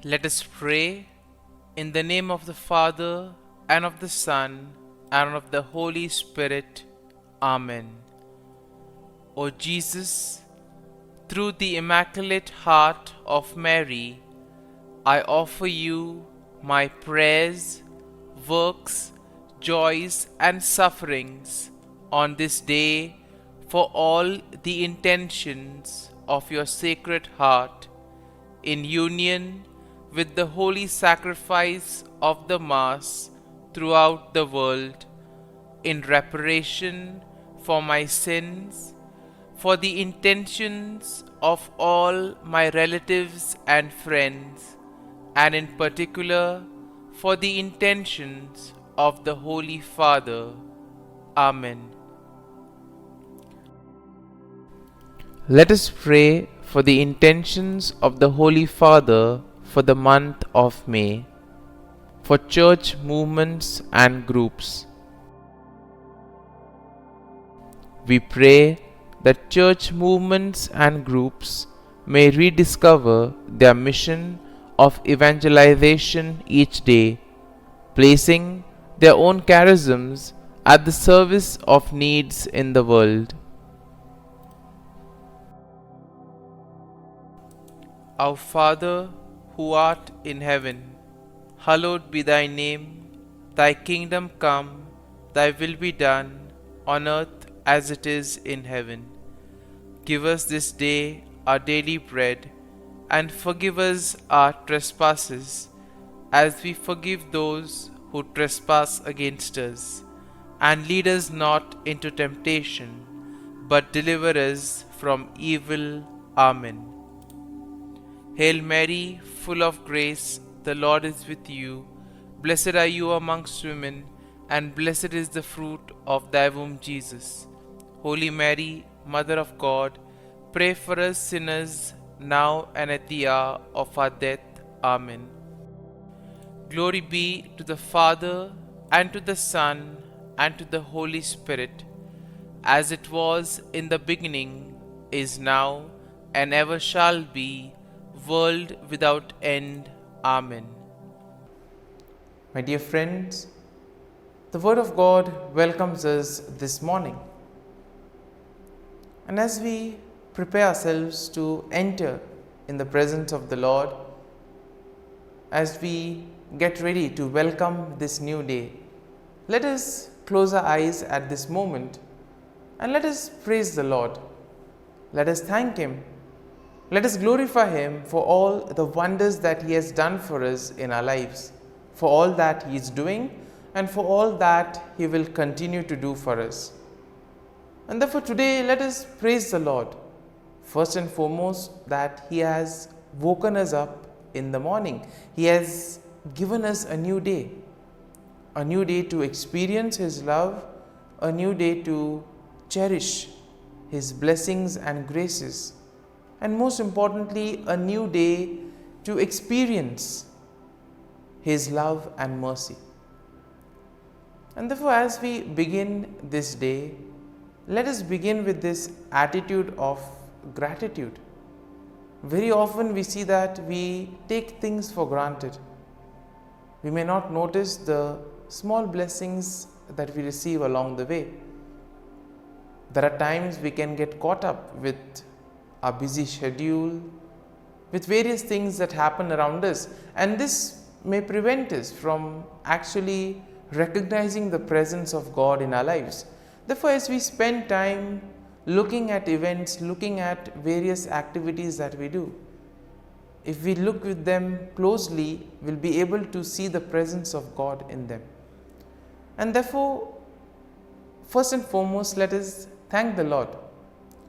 Let us pray in the name of the Father, and of the Son, and of the Holy Spirit. Amen. O Jesus, through the Immaculate Heart of Mary, I offer you my prayers, works, joys, and sufferings on this day for all the intentions of your Sacred Heart, in union with the holy sacrifice of the Mass throughout the world, in reparation for my sins, for the intentions of all my relatives and friends, and in particular for the intentions of the Holy Father. Amen. Let us pray for the intentions of the Holy Father for the month of May, for church movements and groups. We pray that church movements and groups may rediscover their mission of evangelization each day, placing their own charisms at the service of needs in the world. Our Father, who art in heaven, hallowed be thy name. Thy kingdom come, thy will be done, on earth as it is in heaven. Give us this day our daily bread, and forgive us our trespasses, as we forgive those who trespass against us. And lead us not into temptation, but deliver us from evil. Amen. Hail Mary, full of grace, the Lord is with you. Blessed are you amongst women, and blessed is the fruit of thy womb, Jesus. Holy Mary, Mother of God, pray for us sinners, now and at the hour of our death. Amen. Glory be to the Father, and to the Son, and to the Holy Spirit, as it was in the beginning, is now, and ever shall be, world without end. Amen. My dear friends, the Word of God welcomes us this morning. And as we prepare ourselves to enter in the presence of the Lord, as we get ready to welcome this new day, let us close our eyes at this moment and let us praise the Lord. Let us thank Him. Let us glorify Him for all the wonders that He has done for us in our lives, for all that He is doing, and for all that He will continue to do for us. And therefore today let us praise the Lord, first and foremost that He has woken us up in the morning. He has given us a new day to experience His love, a new day to cherish His blessings and graces, and most importantly, a new day to experience His love and mercy. And therefore, as we begin this day, let us begin with this attitude of gratitude. Very often we see that we take things for granted. We may not notice the small blessings that we receive along the way. There are times we can get caught up with our busy schedule, with various things that happen around us, and this may prevent us from actually recognizing the presence of God in our lives. Therefore, as we spend time looking at events, looking at various activities that we do, if we look with them closely, we'll be able to see the presence of God in them. And therefore, first and foremost, let us thank the Lord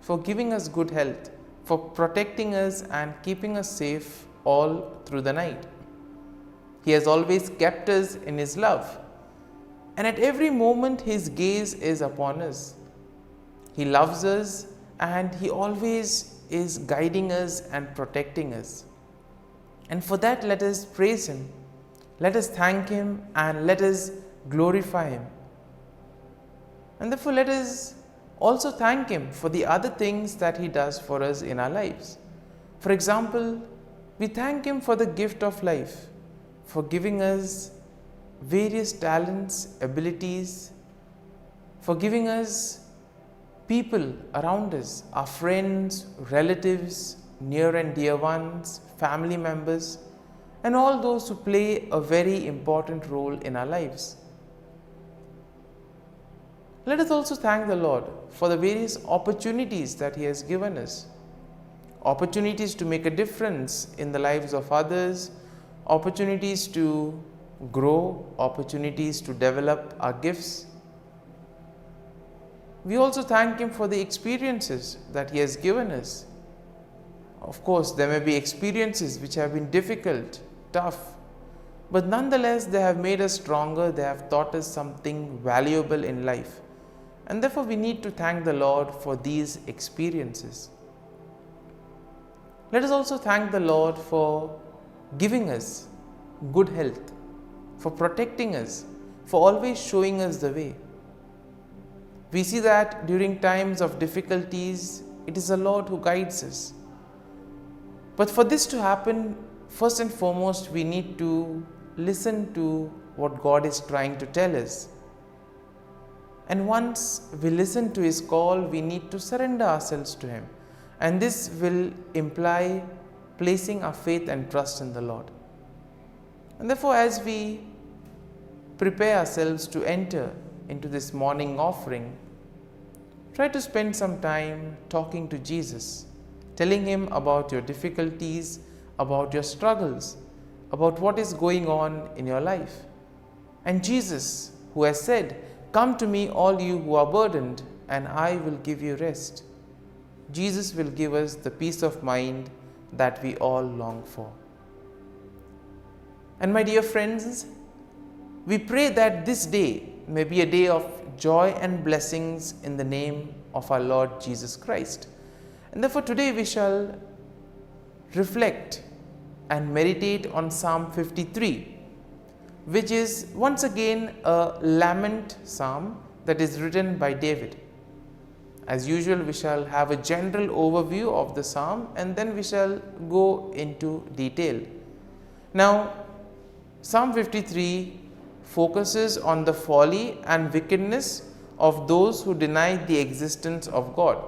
for giving us good health, for protecting us and keeping us safe all through the night. He has always kept us in His love, and at every moment His gaze is upon us. He loves us and He always is guiding us and protecting us. And for that, let us praise Him, let us thank Him, and let us glorify Him. And therefore, let us also thank Him for the other things that He does for us in our lives. For example, We thank Him for the gift of life, for giving us various talents, abilities, for giving us people around us, our friends, relatives, near and dear ones, family members, and all those who play a very important role in our lives. Let us also thank the Lord for the various opportunities that He has given us. Opportunities to make a difference in the lives of others, opportunities to grow, opportunities to develop our gifts. We also thank Him for the experiences that He has given us. Of course, there may be experiences which have been difficult, tough, but nonetheless they have made us stronger, they have taught us something valuable in life. And therefore we need to thank the Lord for these experiences. Let us also thank the Lord for giving us good health, for protecting us, for always showing us the way. We see that during times of difficulties, it is the Lord who guides us. But for this to happen, first and foremost, we need to listen to what God is trying to tell us. And once we listen to His call, we need to surrender ourselves to Him. And this will imply placing our faith and trust in the Lord. And therefore, as we prepare ourselves to enter into this morning offering, try to spend some time talking to Jesus, telling Him about your difficulties, about your struggles, about what is going on in your life. And Jesus, who has said, "Come to me, all you who are burdened, and I will give you rest." Jesus will give us the peace of mind that we all long for. And my dear friends, we pray that this day may be a day of joy and blessings in the name of our Lord Jesus Christ. And therefore today we shall reflect and meditate on Psalm 53, which is once again a lament psalm that is written by David. As usual, we shall have a general overview of the psalm and then we shall go into detail. Now, Psalm 53 focuses on the folly and wickedness of those who deny the existence of God.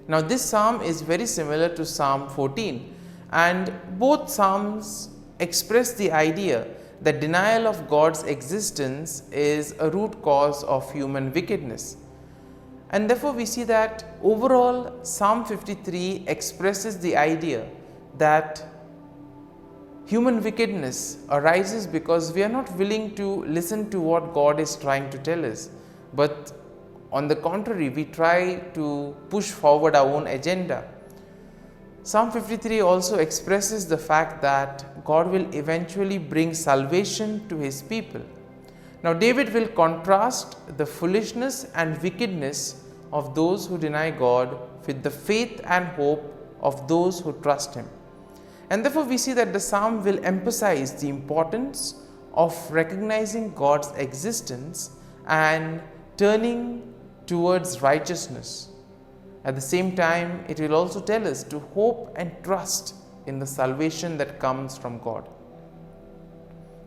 Now, this psalm is very similar to Psalm 14, and both psalms express the idea that denial of God's existence is a root cause of human wickedness. And therefore we see that overall Psalm 53 expresses the idea that human wickedness arises because we are not willing to listen to what God is trying to tell us, but on the contrary, we try to push forward our own agenda. Psalm 53 also expresses the fact that God will eventually bring salvation to His people. Now, David will contrast the foolishness and wickedness of those who deny God with the faith and hope of those who trust Him. And therefore, we see that the psalm will emphasize the importance of recognizing God's existence and turning towards righteousness. At the same time, it will also tell us to hope and trust in the salvation that comes from God.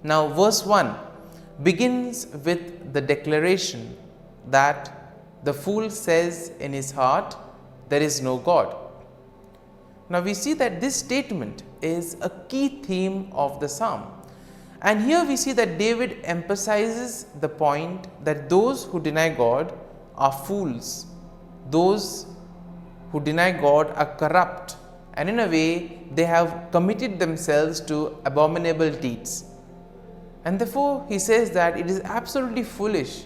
Now, verse 1 begins with the declaration that the fool says in his heart, "There is no God." Now, we see that this statement is a key theme of the psalm. And here we see that David emphasizes the point that those who deny God are fools. Those who deny God are corrupt, and in a way they have committed themselves to abominable deeds. And therefore he says that it is absolutely foolish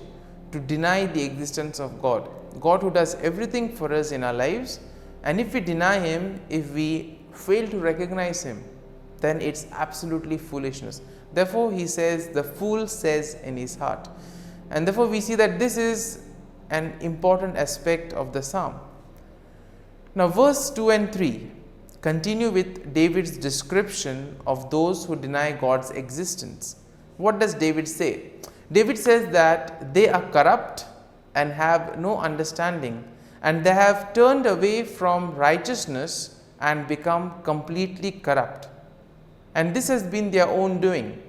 to deny the existence of God. God who does everything for us in our lives, and if we deny Him, if we fail to recognize Him, then it's absolutely foolishness. Therefore he says, the fool says in his heart. And therefore we see that this is an important aspect of the psalm. Now verse 2 and 3 continue with David's description of those who deny God's existence. What does David say? David says that they are corrupt and have no understanding, and they have turned away from righteousness and become completely corrupt. And this has been their own doing.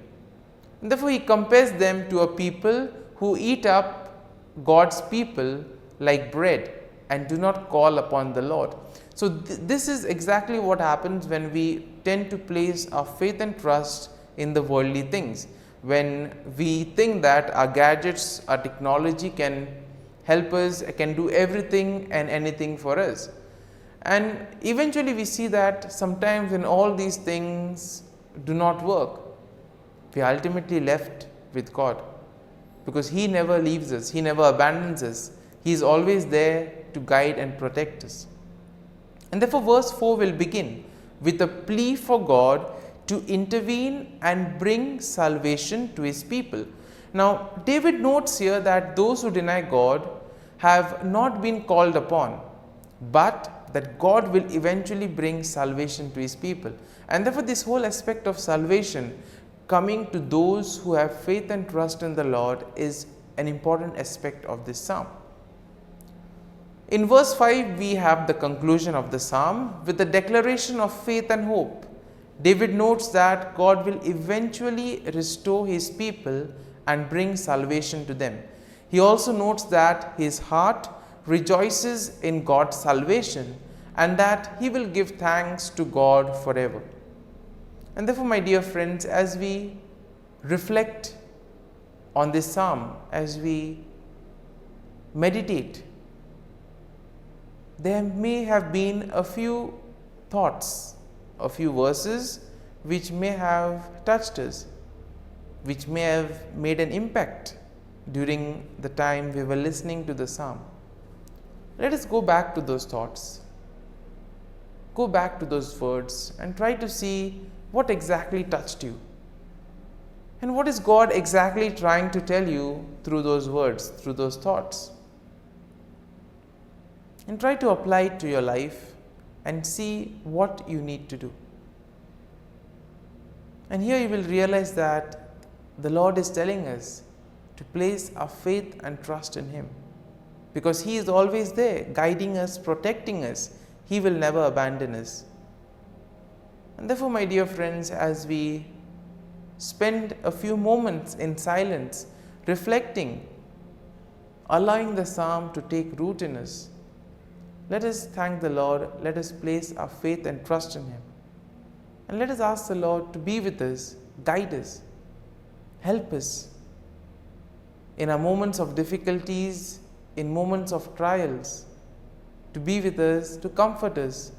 And therefore, he compares them to a people who eat up God's people like bread and do not call upon the Lord. So, this is exactly what happens when we tend to place our faith and trust in the worldly things. When we think that our gadgets, our technology can help us, can do everything and anything for us. And eventually we see that sometimes when all these things do not work, we are ultimately left with God, because He never leaves us, He never abandons us, He is always there to guide and protect us. And therefore verse 4 will begin with a plea for God to intervene and bring salvation to His people. Now David notes here that those who deny God have not been called upon, but that God will eventually bring salvation to His people. And therefore this whole aspect of salvation coming to those who have faith and trust in the Lord is an important aspect of this psalm. In verse 5 we have the conclusion of the psalm with the declaration of faith and hope. David notes that God will eventually restore His people and bring salvation to them. He also notes that his heart rejoices in God's salvation and that he will give thanks to God forever. And therefore, my dear friends, as we reflect on this psalm, as we meditate, there may have been a few thoughts, a few verses which may have touched us, which may have made an impact during the time we were listening to the psalm. Let us go back to those thoughts, go back to those words and try to see what exactly touched you. And what is God exactly trying to tell you through those words, through those thoughts? And try to apply it to your life and see what you need to do. And here you will realize that the Lord is telling us to place our faith and trust in Him, because He is always there, guiding us, protecting us. He will never abandon us. And therefore, my dear friends, as we spend a few moments in silence, reflecting, allowing the psalm to take root in us, let us thank the Lord, let us place our faith and trust in Him. And let us ask the Lord to be with us, guide us, help us in our moments of difficulties, in moments of trials, to be with us, to comfort us,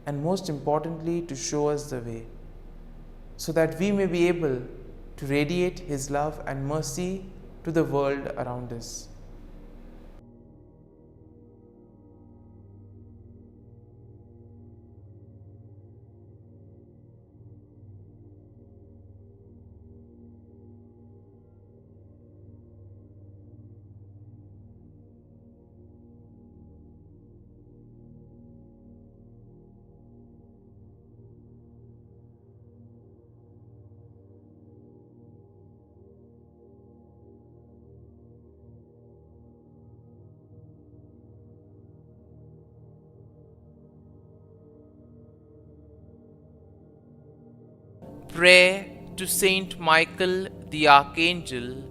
and most importantly, to show us the way, so that we may be able to radiate His love and mercy to the world around us. Prayer to Saint Michael the Archangel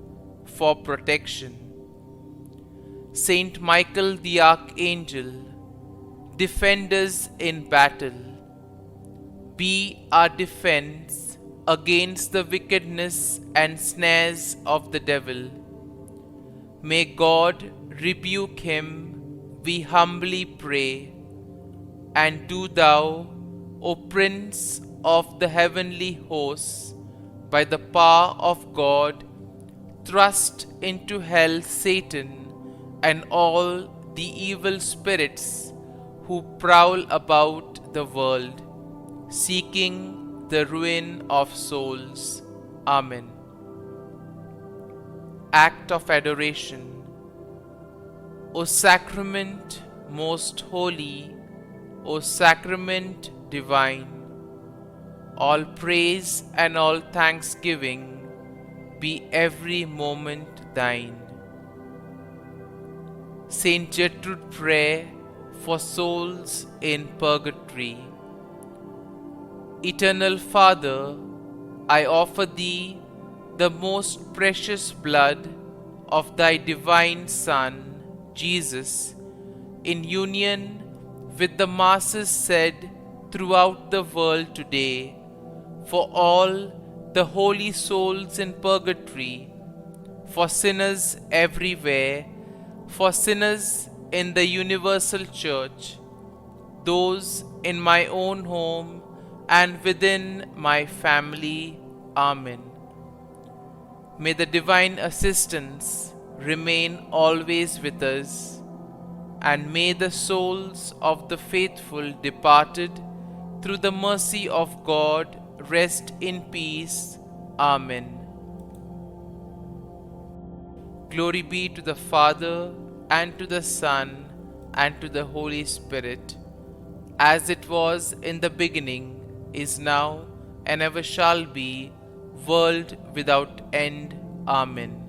for protection. Saint Michael the Archangel, defend us in battle. Be our defense against the wickedness and snares of the devil. May God rebuke him, we humbly pray. And do thou, O Prince of the heavenly hosts, by the power of God, thrust into hell Satan and all the evil spirits who prowl about the world, seeking the ruin of souls. Amen. Act of Adoration. O Sacrament most holy, O Sacrament divine, all praise and all thanksgiving be every moment thine. Saint Gertrude prayer for souls in purgatory. Eternal Father, I offer Thee the most precious blood of Thy divine Son, Jesus, in union with the masses said throughout the world today, for all the holy souls in purgatory, for sinners everywhere, for sinners in the universal church, those in my own home and within my family. Amen. May the divine assistance remain always with us, and may the souls of the faithful departed through the mercy of God rest in peace. Amen. Glory be to the Father, and to the Son, and to the Holy Spirit, as it was in the beginning, is now, and ever shall be, world without end. Amen.